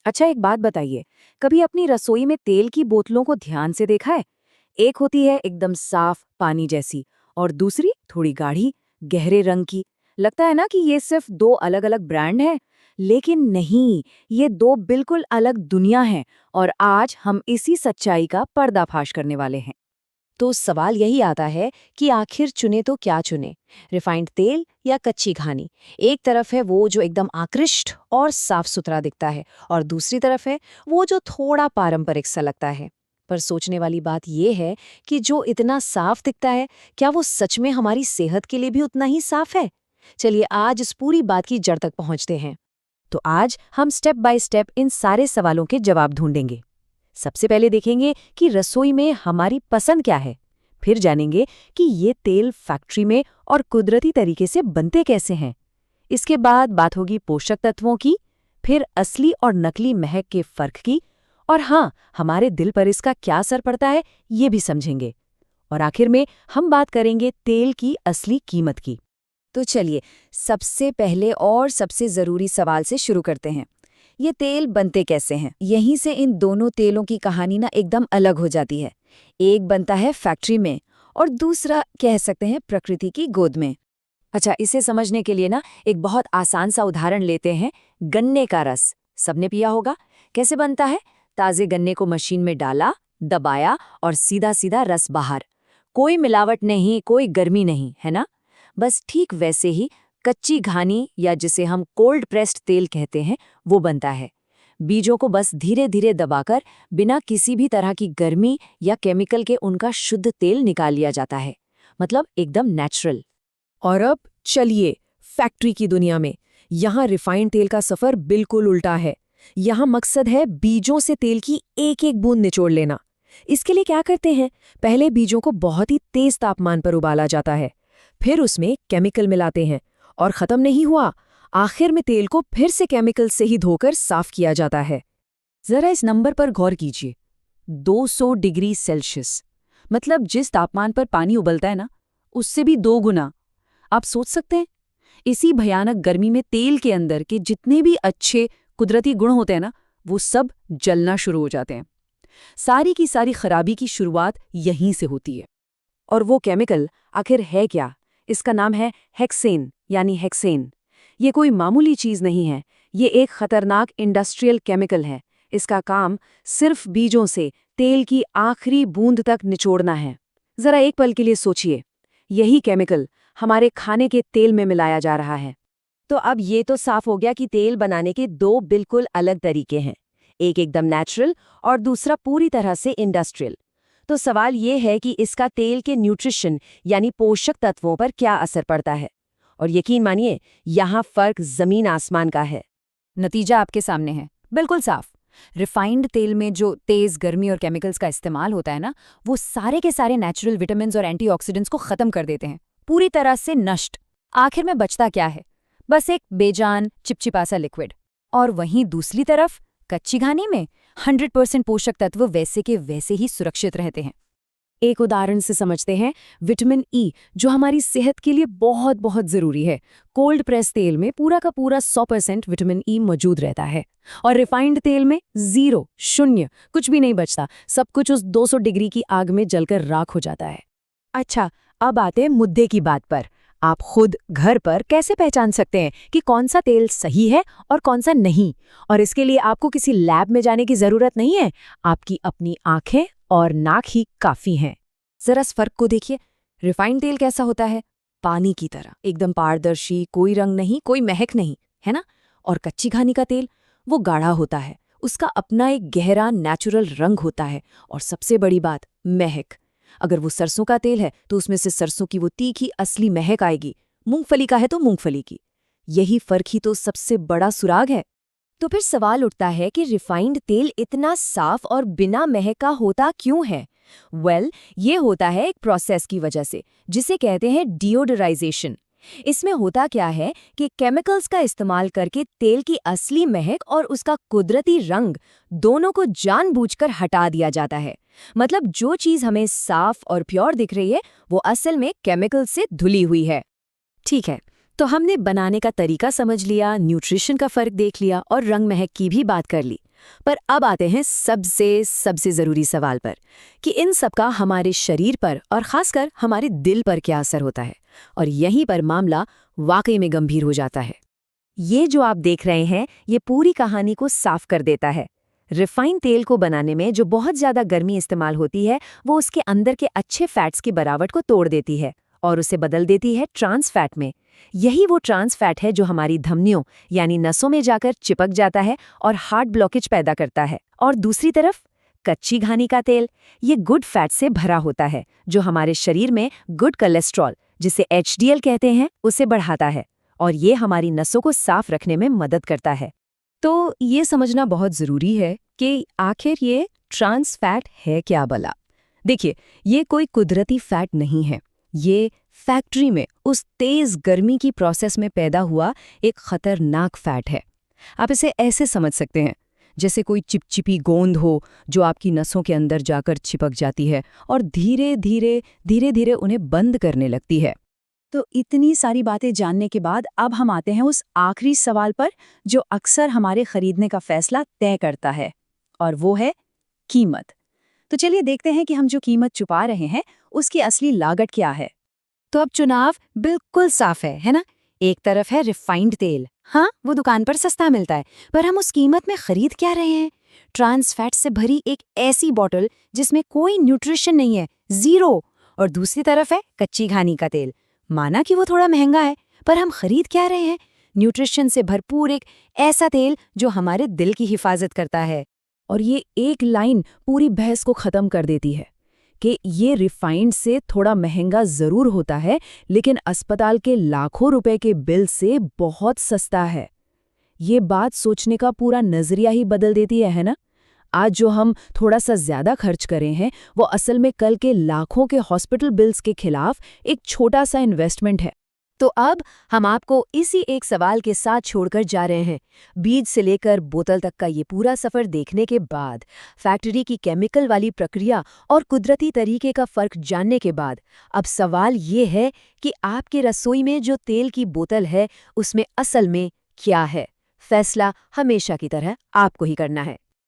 अच्छा, एक बात बताइए, कभी अपनी रसोई में तेल की बोतलों को ध्यान से देखा है? एक होती है एकदम साफ पानी जैसी और दूसरी थोड़ी गाढ़ी, गहरे रंग की। लगता है ना कि ये सिर्फ दो अलग-अलग ब्रांड हैं, लेकिन नहीं, ये दो बिल्कुल अलग दुनिया हैं और आज हम इसी सच्चाई का पर्दाफाश करने वाले हैं। तो सवाल यही आता है कि आखिर चुने तो क्या चुने, रिफाइंड तेल या कच्ची घानी। एक तरफ है वो जो एकदम आकृष्ट और साफ सुथरा दिखता है और दूसरी तरफ है वो जो थोड़ा पारंपरिक सा लगता है। पर सोचने वाली बात यह है कि जो इतना साफ दिखता है, क्या वो सच में हमारी सेहत के लिए भी उतना ही साफ है? चलिए आज इस पूरी बात की जड़ तक पहुंचते हैं। तो आज हम स्टेप बाय स्टेप इन सारे सवालों के जवाब ढूंढेंगे। सबसे पहले देखेंगे कि रसोई में हमारी पसंद क्या है। फिर जानेंगे कि ये तेल फैक्ट्री में और कुदरती तरीके से बनते कैसे हैं। इसके बाद बात होगी पोषक तत्वों की, फिर असली और नकली महक के फर्क की, और हाँ, हमारे दिल पर इसका क्या असर पड़ता है ये भी समझेंगे। और आखिर में हम बात करेंगे तेल की असली कीमत की। तो चलिए सबसे पहले और सबसे ज़रूरी सवाल से शुरू करते हैं। ये तेल बनते कैसे हैं? यहीं से इन दोनों तेलों की कहानी ना एकदम अलग हो जाती है। एक बनता है फैक्ट्री में और दूसरा कह सकते हैं प्रकृति की गोद में। अच्छा, इसे समझने के लिए ना एक बहुत आसान सा उदाहरण लेते हैं। गन्ने का रस सबने पिया होगा। कैसे बनता है? ताजे गन्ने को मशीन में डाला, दबाया और सीधा सीधा रस बाहर। कोई मिलावट नहीं, कोई गर्मी नहीं, है ना? बस ठीक वैसे ही कच्ची घानी या जिसे हम कोल्ड प्रेस्ड तेल कहते हैं, वो बनता है। बीजों को बस धीरे धीरे दबाकर बिना किसी भी तरह की गर्मी या केमिकल के उनका शुद्ध तेल निकाल लिया जाता है। मतलब एकदम नेचुरल। और अब चलिए फैक्ट्री की दुनिया में। यहाँ रिफाइंड तेल का सफर बिल्कुल उल्टा है। यहाँ मकसद है बीजों से तेल की एक एक बूंद निचोड़ लेना। इसके लिए क्या करते हैं? पहले बीजों को बहुत ही तेज तापमान पर उबाला जाता है, फिर उसमें केमिकल मिलाते हैं और खत्म नहीं हुआ, आखिर में तेल को फिर से केमिकल से ही धोकर साफ किया जाता है। जरा इस नंबर पर गौर कीजिए, 200 डिग्री सेल्सियस। मतलब जिस तापमान पर पानी उबलता है ना, उससे भी 2 गुना। आप सोच सकते हैं, इसी भयानक गर्मी में तेल के अंदर के जितने भी अच्छे कुदरती गुण होते हैं ना, वो सब जलना शुरू हो जाते हैं। सारी की सारी खराबी की शुरुआत यहीं से होती है। और वो केमिकल आखिर है क्या? इसका नाम है हेक्सेन, यानी हेक्सेन। ये कोई मामूली चीज नहीं है, ये एक खतरनाक इंडस्ट्रियल केमिकल है। इसका काम सिर्फ बीजों से तेल की आखिरी बूंद तक निचोड़ना है। जरा एक पल के लिए सोचिए, यही केमिकल हमारे खाने के तेल में मिलाया जा रहा है। तो अब ये तो साफ हो गया कि तेल बनाने के दो बिल्कुल अलग तरीके हैं, एक एकदम नेचुरल और दूसरा पूरी तरह से इंडस्ट्रियल। तो सवाल ये है कि इसका तेल के न्यूट्रिशन यानी पोषक तत्वों पर क्या असर पड़ता है। और यकीन मानिए, यहाँ फर्क जमीन आसमान का है। नतीजा आपके सामने है, बिल्कुल साफ। रिफाइंड तेल में जो तेज गर्मी और केमिकल्स का इस्तेमाल होता है ना, वो सारे के सारे नेचुरल विटामिन्स और एंटीऑक्सीडेंट्स को खत्म कर देते हैं, पूरी तरह से नष्ट। आखिर में बचता क्या है? बस एक बेजान चिपचिपा सा लिक्विड। और वहीं दूसरी तरफ कच्ची घानी में 100% पोषक तत्व वैसे के वैसे ही सुरक्षित रहते हैं। एक उदाहरण से समझते हैं, विटामिन ई जो हमारी सेहत के लिए बहुत बहुत जरूरी है। कोल्ड प्रेस तेल में पूरा का पूरा 100% विटामिन ई मौजूद रहता है और रिफाइंड तेल में 0, शून्य, कुछ भी नहीं बचता। सब कुछ उस 200 डिग्री की आग में जलकर राख हो जाता है। अच्छा, अब आते हैं मुद्दे की बात पर। आप खुद घर पर कैसे पहचान सकते हैं कि कौन सा तेल सही है और कौन सा नहीं? और इसके लिए आपको किसी लैब में जाने की जरूरत नहीं है, आपकी अपनी आंखें और नाक ही काफी हैं। जरा इस फर्क को देखिए। रिफाइंड तेल कैसा होता है? पानी की तरह, एकदम पारदर्शी, कोई रंग नहीं, कोई महक नहीं, है ना? और कच्ची घानी का तेल, वो गाढ़ा होता है, उसका अपना एक गहरा नेचुरल रंग होता है। और सबसे बड़ी बात, महक। अगर वो सरसों का तेल है तो उसमें से सरसों की वो तीखी असली महक आएगी, मूंगफली का है तो मूंगफली की। यही फर्क ही तो सबसे बड़ा सुराग है। तो फिर सवाल उठता है कि रिफाइंड तेल इतना साफ और बिना महक का होता क्यों है? ये होता है एक प्रोसेस की वजह से, जिसे कहते हैं डिओडराइजेशन। इसमें होता क्या है कि केमिकल्स का इस्तेमाल करके तेल की असली महक और उसका कुदरती रंग दोनों को जानबूझकर हटा दिया जाता है। मतलब जो चीज हमें साफ और प्योर दिख रही है, वो असल में केमिकल से धुली हुई है। ठीक है, तो हमने बनाने का तरीका समझ लिया, न्यूट्रिशन का फर्क देख लिया और रंग महक की भी बात कर ली। पर अब आते हैं सबसे ज़रूरी सवाल पर कि इन सब का हमारे शरीर पर और ख़ासकर हमारे दिल पर क्या असर होता है। और यहीं पर मामला वाकई में गंभीर हो जाता है। ये जो आप देख रहे हैं, ये पूरी कहानी को साफ कर देता है। रिफाइंड तेल को बनाने में जो बहुत ज़्यादा गर्मी इस्तेमाल होती है, वो उसके अंदर के अच्छे फैट्स की बनावट को तोड़ देती है और उसे बदल देती है ट्रांस फैट में। यही वो ट्रांस फैट है जो हमारी धमनियों यानी नसों में जाकर चिपक जाता है और हार्ट ब्लॉकेज पैदा करता है। और दूसरी तरफ कच्ची घानी का तेल, ये गुड फैट से भरा होता है जो हमारे शरीर में गुड कोलेस्ट्रॉल, जिसे HDL कहते हैं, उसे बढ़ाता है और ये हमारी नसों को साफ रखने में मदद करता है। तो ये समझना बहुत ज़रूरी है कि आखिर ये ट्रांस फैट है क्या भला। देखिए, ये कोई कुदरती फैट नहीं है। ये फैक्ट्री में उस तेज़ गर्मी की प्रोसेस में पैदा हुआ एक खतरनाक फैट है। आप इसे ऐसे समझ सकते हैं जैसे कोई चिपचिपी गोंद हो जो आपकी नसों के अंदर जाकर चिपक जाती है और धीरे धीरे उन्हें बंद करने लगती है। तो इतनी सारी बातें जानने के बाद अब हम आते हैं उस आखिरी सवाल पर जो अक्सर हमारे खरीदने का फैसला तय करता है, और वो है कीमत। तो चलिए देखते हैं कि हम जो कीमत छुपा रहे हैं उसकी असली लागत क्या है। तो अब चुनाव बिल्कुल साफ है ना? एक तरफ है रिफाइंड तेल, हाँ वो दुकान पर सस्ता मिलता है, पर हम उस कीमत में खरीद क्या रहे हैं? ट्रांस फैट से भरी एक ऐसी बॉटल जिसमें कोई न्यूट्रिशन नहीं है, जीरो। और दूसरी तरफ है कच्ची घानी का तेल, माना कि वो थोड़ा महंगा है, पर हम खरीद क्या रहे हैं? न्यूट्रिशन से भरपूर एक ऐसा तेल जो हमारे दिल की हिफाजत करता है। और ये एक लाइन पूरी बहस को खत्म कर देती है कि ये रिफाइंड से थोड़ा महंगा जरूर होता है, लेकिन अस्पताल के लाखों रुपए के बिल से बहुत सस्ता है। ये बात सोचने का पूरा नजरिया ही बदल देती है ना? आज जो हम थोड़ा सा ज्यादा खर्च करें हैं, वो असल में कल के लाखों के हॉस्पिटल बिल्स के खिलाफ एक छोटा सा इन्वेस्टमेंट है। तो अब हम आपको इसी एक सवाल के साथ छोड़कर जा रहे हैं। बीज से लेकर बोतल तक का ये पूरा सफर देखने के बाद, फैक्ट्री की केमिकल वाली प्रक्रिया और कुदरती तरीके का फर्क जानने के बाद, अब सवाल ये है कि आपके रसोई में जो तेल की बोतल है उसमें असल में क्या है? फैसला हमेशा की तरह आपको ही करना है।